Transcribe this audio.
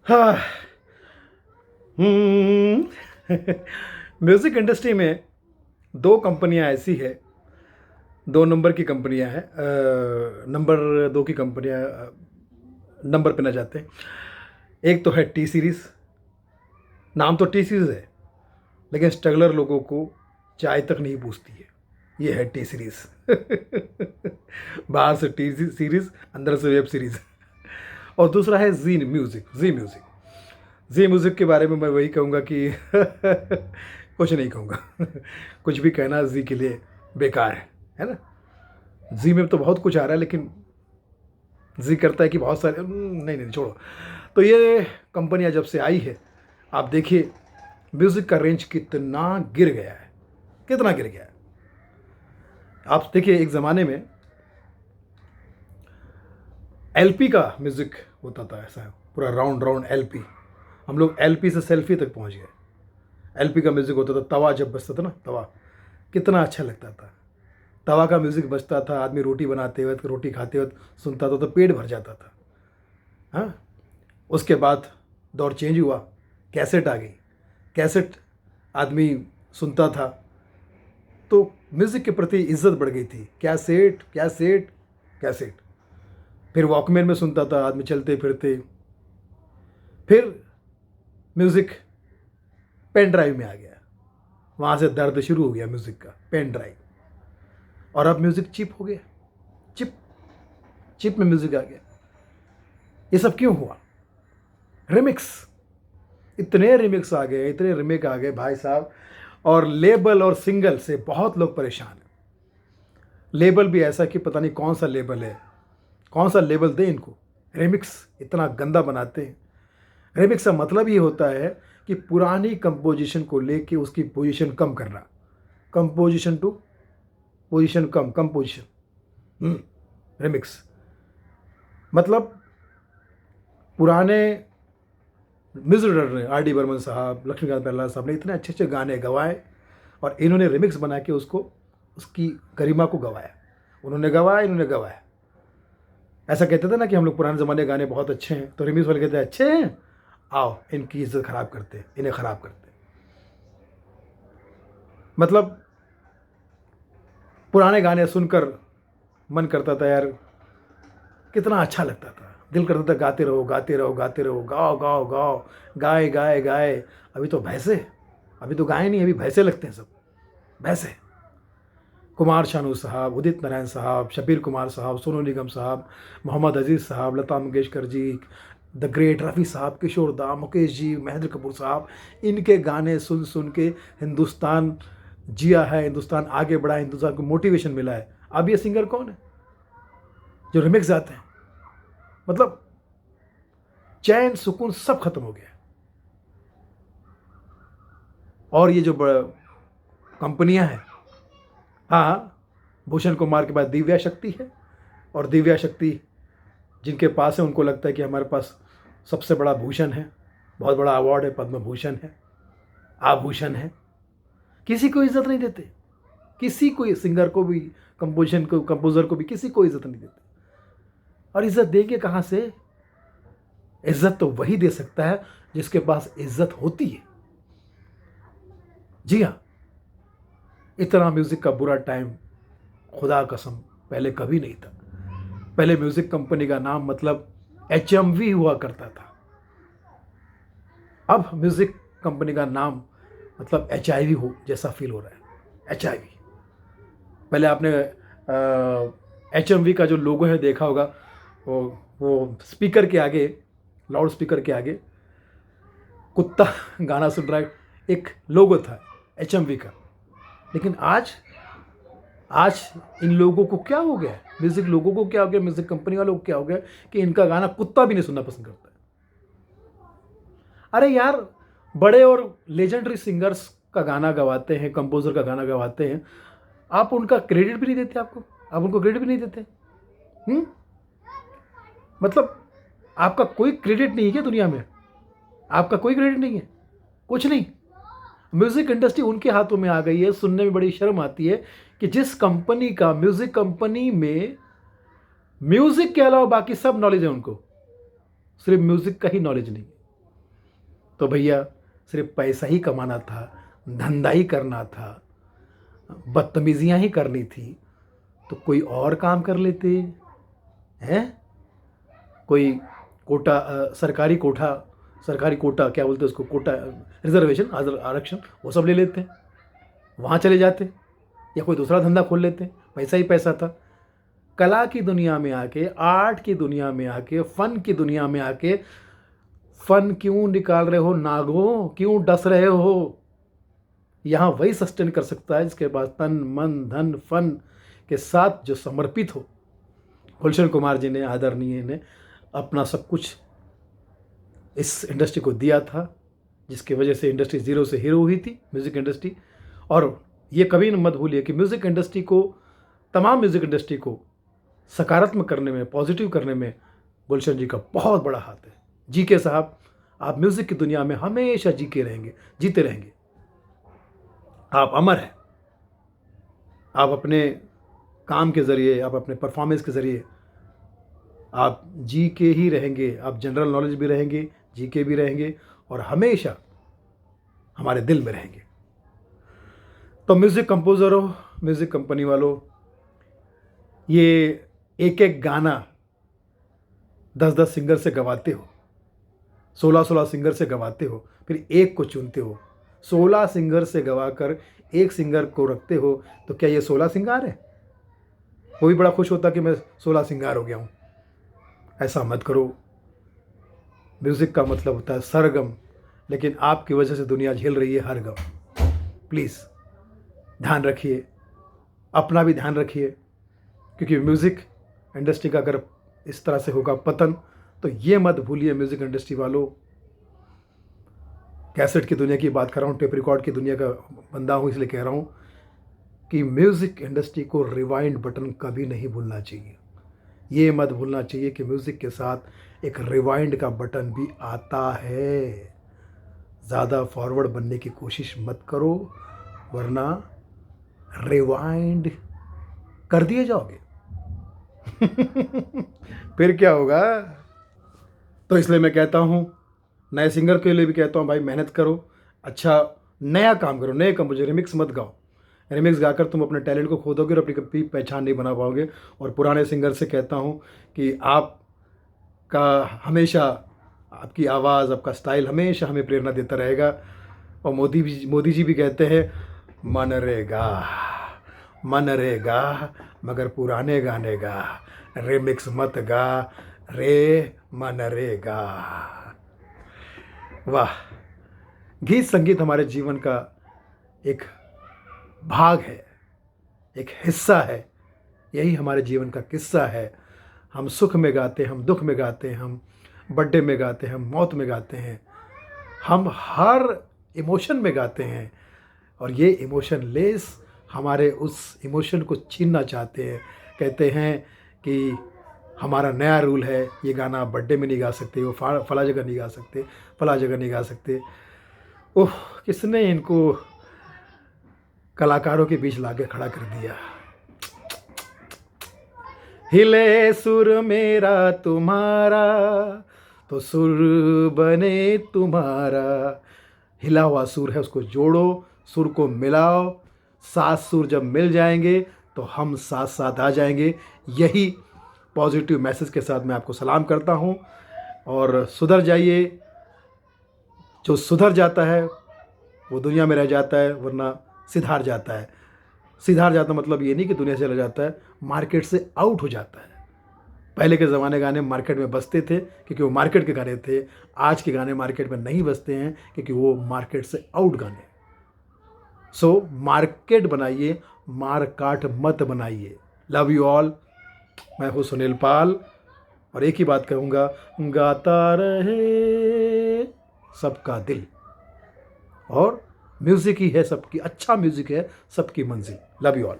हाँ। Music industry में 2 कंपनियाँ ऐसी है, 2 नंबर की कंपनियाँ हैं, नंबर 2 की कंपनियाँ नंबर पे ना जाते हैं। एक तो है टी सीरीज़, नाम तो टी सीरीज़ है, लेकिन स्ट्रगलर लोगों को चाय तक नहीं पूछती है। ये है टी सीरीज़। बाहर से टी सीरीज़, अंदर से वेब सीरीज़। और दूसरा है ज़ी म्यूज़िक, ज़ी म्यूज़िक। ज़ी म्यूज़िक के बारे में मैं वही कहूँगा कि कुछ नहीं कहूँगा। कुछ भी कहना ज़ी के लिए बेकार है ना? ज़ी में तो बहुत कुछ आ रहा है, लेकिन ज़ी करता है कि बहुत सारे नहीं, नहीं छोड़ो। तो ये कंपनियाँ जब से आई है, आप देखिए म्यूज़िक का रेंज कितना गिर गया है, कितना गिर गया है। आप देखिए एक ज़माने में एलपी का म्यूज़िक होता था, ऐसा पूरा राउंड राउंड एलपी। हम लोग एलपी से सेल्फी तक पहुँच गए। एलपी का म्यूज़िक होता था, तवा जब बजता था ना, तवा कितना अच्छा लगता था। तवा का म्यूज़िक बजता था, आदमी रोटी बनाते वक़्त, रोटी खाते वक़्त सुनता था तो पेट भर जाता था। हाँ, उसके बाद दौर चेंज हुआ, कैसेट आ गई। कैसेट आदमी सुनता था तो म्यूज़िक के प्रति इज़्ज़त बढ़ गई थी। Cassette, cassette, cassette. फिर वॉकमैन में सुनता था आदमी चलते फिरते। फिर म्यूज़िक पेन ड्राइव में आ गया, वहाँ से दर्द शुरू हो गया म्यूज़िक का, पेन ड्राइव। और अब म्यूज़िक चिप हो गया, चिप, चिप में म्यूज़िक आ गया। ये सब क्यों हुआ? रिमिक्स, इतने रिमिक्स आ गए, इतने रिमेक आ गए भाई साहब, और लेबल और सिंगल से बहुत लोग परेशान हैं। लेबल भी ऐसा कि पता नहीं कौन सा लेबल है, कौन सा लेबल दे इनको। रिमिक्स इतना गंदा बनाते हैं। रिमिक्स का मतलब ये होता है कि पुरानी कंपोजिशन को लेके उसकी पोजीशन कम करना, कंपोजिशन टू पोजीशन कम, कंपोजिशन। रिमिक्स मतलब पुराने म्यूजिक डायरेक्टर ने आर डी बर्मन साहब, लक्ष्मीकांत बेर्ला साहब ने इतने अच्छे अच्छे गाने गवाए और इन्होंने रिमिक्स बना के उसको, उसकी गरिमा को गवाया। उन्होंने गवाया, इन्होंने गवाया। ऐसा कहते थे ना कि हम लोग पुराने ज़माने गाने बहुत अच्छे हैं, तो रिमिक्स वाले कहते हैं अच्छे हैं, आओ इनकी इज्जत ख़राब करते, इन्हें ख़राब करते। मतलब पुराने गाने सुनकर मन करता था यार, कितना अच्छा लगता था, दिल करता था गाते रहो, गाते रहो, गाते रहो, गाओ गाओ गाओ, गाए गाए गाए। अभी तो भैंसे, अभी तो गाए नहीं, अभी भैंसे लगते हैं सब, भैंसे। कुमार शानू साहब, उदित नारायण साहब, शबीर कुमार साहब, सोनू निगम साहब, मोहम्मद अजीज़ साहब, लता मंगेशकर जी, द ग्रेट रफ़ी साहब, किशोर दा, मुकेश जी, महेंद्र कपूर साहब, इनके गाने सुन सुन के हिंदुस्तान जिया है, हिंदुस्तान आगे बढ़ा है, हिंदुस्तान को मोटिवेशन मिला है। अब ये सिंगर कौन है जो रिमिक्स गाते हैं? मतलब चैन सुकून सब खत्म हो गया। और ये जो कंपनियां हैं, हाँ, भूषण कुमार के बाद दिव्या शक्ति है, और दिव्या शक्ति जिनके पास है उनको लगता है कि हमारे पास सबसे बड़ा भूषण है, बहुत बड़ा अवार्ड है, पद्म भूषण है, आभूषण है। किसी को इज्जत नहीं देते, किसी को, सिंगर को भी, कंपोजिशन को, कंपोजर को भी, किसी को इज्जत नहीं देते। और इज्जत देंगे कहाँ से? इज्जत तो वही दे सकता है जिसके पास इज्जत होती है। जी हाँ, इतना म्यूज़िक का बुरा टाइम खुदा कसम पहले कभी नहीं था। पहले म्यूज़िक कंपनी का नाम मतलब HMV हुआ करता था। अब म्यूज़िक कंपनी का नाम मतलब HIV हो जैसा फील हो रहा है, HIV। पहले आपने HMV का जो लोगो है देखा होगा, वो स्पीकर के आगे, लाउड स्पीकर के आगे कुत्ता गाना सुन रहा है, एक लोगो था HMV का। लेकिन आज आज इन लोगों को क्या हो गया, म्यूज़िक लोगों को क्या हो गया, म्यूज़िक कंपनी वालों को क्या हो गया कि इनका गाना कुत्ता भी नहीं सुनना पसंद करता है। अरे यार, बड़े और लेजेंडरी सिंगर्स का गाना गवाते हैं, कंपोजर का गाना गवाते हैं, आप उनका क्रेडिट भी नहीं देते, आप उनको क्रेडिट भी नहीं देते। मतलब आपका कोई क्रेडिट नहीं है क्या दुनिया में? आपका कोई क्रेडिट नहीं है, कुछ नहीं। म्यूज़िक इंडस्ट्री उनके हाथों में आ गई है। सुनने में बड़ी शर्म आती है कि जिस कंपनी का, म्यूज़िक कंपनी में म्यूज़िक के अलावा बाकी सब नॉलेज है उनको, सिर्फ म्यूज़िक का ही नॉलेज नहीं है। तो भैया सिर्फ पैसा ही कमाना था, धंधा ही करना था, बदतमीजियाँ ही करनी थी, तो कोई और काम कर लेते हैं। कोई कोटा सरकारी कोटा क्या बोलते हैं उसको, कोटा रिजर्वेशन आरक्षण वो सब ले लेते, वहाँ चले जाते, या कोई दूसरा धंधा खोल लेते, पैसा ही पैसा था। कला की दुनिया में आके, आर्ट की दुनिया में आके, फ़न की दुनिया में आके फ़न क्यों निकाल रहे हो नागो, क्यों डस रहे हो? यहाँ वही सस्टेन कर सकता है जिसके पास तन मन धन फन के साथ जो समर्पित हो। गुलशन कुमार जी ने, आदरणीय ने अपना सब कुछ इस इंडस्ट्री को दिया था, जिसकी वजह से इंडस्ट्री ज़ीरो से हीरो हुई थी, म्यूज़िक इंडस्ट्री। और ये कभी मत भूलिए कि म्यूज़िक इंडस्ट्री को, तमाम म्यूज़िक इंडस्ट्री को सकारात्मक करने में, पॉजिटिव करने में गुलशन जी का बहुत बड़ा हाथ है। जी के साहब, आप म्यूज़िक की दुनिया में हमेशा जीते रहेंगे। आप अमर हैं। आप अपने काम के ज़रिए, आप अपने परफॉर्मेंस के ज़रिए आप जी के ही रहेंगे। आप जनरल नॉलेज भी रहेंगे, जी के भी रहेंगे, और हमेशा हमारे दिल में रहेंगे। तो म्यूज़िक कंपोज़र हो, म्यूज़िक कंपनी वालों, ये एक एक गाना 10-10 सिंगर से गवाते हो, 16-16 सिंगर से गवाते हो, फिर एक को चुनते हो। 16 सिंगर से गवाकर एक सिंगर को रखते हो, तो क्या ये 16 सिंगार है? वो भी बड़ा खुश होता कि मैं 16 सिंगार हो गया हूँ। ऐसा मत करो। म्यूज़िक का मतलब होता है सरगम, लेकिन आपकी वजह से दुनिया झेल रही है हर गम। प्लीज़ ध्यान रखिए, अपना भी ध्यान रखिए, क्योंकि म्यूज़िक इंडस्ट्री का अगर इस तरह से होगा पतन, तो ये मत भूलिए म्यूज़िक इंडस्ट्री वालों, कैसेट की दुनिया की बात कर रहा हूँ, टेप रिकॉर्ड की दुनिया का बंदा हूँ, इसलिए कह रहा हूँ कि म्यूज़िक इंडस्ट्री को रिवाइंड बटन कभी नहीं भूलना चाहिए। ये मत भूलना चाहिए कि म्यूज़िक के साथ एक रिवाइंड का बटन भी आता है। ज़्यादा फॉरवर्ड बनने की कोशिश मत करो, वरना रिवाइंड कर दिए जाओगे। फिर क्या होगा? तो इसलिए मैं कहता हूँ, नए सिंगर के लिए भी कहता हूँ, भाई मेहनत करो, अच्छा नया काम करो, नए कंपोजर, रिमिक्स मत गाओ। रिमिक्स गाकर तुम अपने टैलेंट को खो दोगे और अपनी कभी पहचान नहीं बना पाओगे। और पुराने सिंगर से कहता हूँ कि आपका हमेशा, आपकी आवाज़, आपका स्टाइल हमेशा हमें प्रेरणा देता रहेगा। और मोदी जी भी कहते हैं, मन रेगा मगर पुराने गाने गा, रिमिक्स मत गा रे मन रेगा। वाह! गीत संगीत हमारे जीवन का एक भाग है, एक हिस्सा है। यही हमारे जीवन का किस्सा है। हम सुख में गाते हैं, हम दुख में गाते हैं, हम बर्थडे में गाते हैं, हम मौत में गाते हैं, हम हर इमोशन में गाते हैं। और ये इमोशन लेस हमारे उस इमोशन को छीनना चाहते हैं। कहते हैं कि हमारा नया रूल है, ये गाना आप बर्थडे में नहीं गा सकते, वो फला जगह नहीं गा सकते, फला जगह नहीं गा सकते। ओह, किसने इनको कलाकारों के बीच लाके खड़ा कर दिया। हिले सुर मेरा तुम्हारा तो सुर बने तुम्हारा। हिला हुआ सुर है, उसको जोड़ो, सुर को मिलाओ, 7 सुर जब मिल जाएंगे तो हम साथ साथ आ जाएंगे। यही पॉजिटिव मैसेज के साथ मैं आपको सलाम करता हूँ। और सुधर जाइए। जो सुधर जाता है वो दुनिया में रह जाता है, वरना सिधार जाता है। सिधार जाता मतलब ये नहीं कि दुनिया से चला जाता है, मार्केट से आउट हो जाता है। पहले के ज़माने गाने मार्केट में बजते थे क्योंकि वो मार्केट के गाने थे। आज के गाने मार्केट में नहीं बजते हैं क्योंकि वो मार्केट से आउट गाने। सो मार्केट बनाइए, मारकाट मत बनाइए। Love you all. मैं हूँ सुनील पाल, और एक ही बात कहूँगा, गाता रहे सबका दिल। और म्यूज़िक ही है सबकी, अच्छा म्यूज़िक है सबकी मंजिल। Love you all.